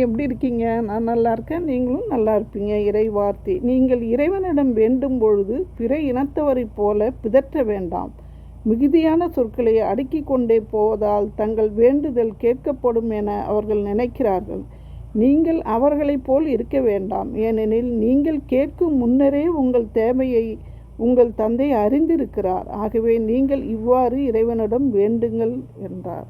எப்படி இருக்கீங்க? நான் நல்லா இருக்கேன். நீங்களும் நல்லா இருப்பீங்க. இறை வார்த்தை. நீங்கள் இறைவனிடம் வேண்டும் பொழுது பிற இனத்தவரைப் போல பிதற்ற வேண்டாம். மிகுதியான சொற்களை அடுக்கிக் கொண்டே போவதால் தங்கள் வேண்டுதல் கேட்கப்படும் என அவர்கள் நினைக்கிறார்கள். நீங்கள் அவர்களைப் போல் இருக்க வேண்டாம். ஏனெனில் நீங்கள் கேட்கும் முன்னரே உங்கள் தேவையை உங்கள் தந்தை அறிந்திருக்கிறார். ஆகவே நீங்கள் இவ்வாறு இறைவனிடம் வேண்டுங்கள் என்றார்.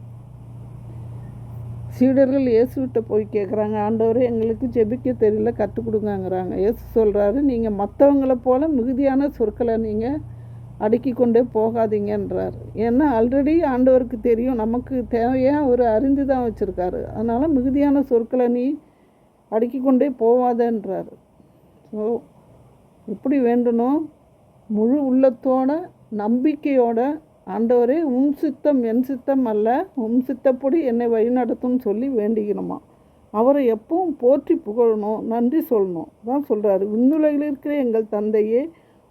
சீடர்கள் இயேசுகிட்ட போய் கேட்குறாங்க, ஆண்டவரே எங்களுக்கு ஜெபிக்க தெரியல, கற்றுக் கொடுங்கங்கிறாங்க. இயேசு சொல்கிறாரு, நீங்கள் மற்றவங்கள போல் மிகுதியான சொற்களை நீங்கள் அடுக்கி கொண்டே போகாதீங்கன்றார். ஏன்னா ஆல்ரெடி ஆண்டவருக்கு தெரியும் நமக்கு தேவையாக அவர் அறிந்து தான் வச்சுருக்காரு. அதனால் மிகுதியான சொற்களை நீ அடுக்கி கொண்டே போவாதன்றார். ஸோ எப்படி வேண்டணும்? முழு உள்ளத்தோட நம்பிக்கையோட, ஆண்டவரே உம் சித்தம் என் சித்தம் அல்ல, உம் சித்தப்படி என்னை வழிநடத்தும்னு சொல்லி வேண்டிக்கணுமா. அவரை எப்பவும் போற்றி புகழணும், நன்றி சொல்லணும் தான் சொல்கிறாரு. விண்ணுலகில் இருக்கிற எங்கள் தந்தையே,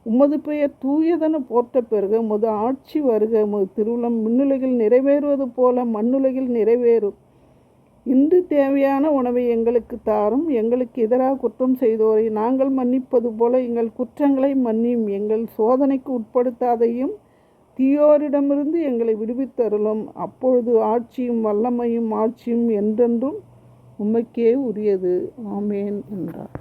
உமது பெயர் தூயதென போற்ற பெறுக, உமது ஆட்சி வருக, உமது திருவுளம் விண்ணுலகில் நிறைவேறுவது போல மண்ணுலகில் நிறைவேறும். இன்று தேவையான உணவை எங்களுக்கு தாரும். எங்களுக்கு எதிராக குற்றம் செய்தோரை நாங்கள் மன்னிப்பது போல எங்கள் குற்றங்களை மன்னியும். எங்கள் சோதனைக்கு உட்படுத்தாதையும் தீயோரிடமிருந்து எங்களை விடுவித்தருளும். அப்பொழுது ஆட்சியும் வல்லமையும் ஆட்சியும் என்றென்றும் உமக்கே உரியது. ஆமேன் என்றார்.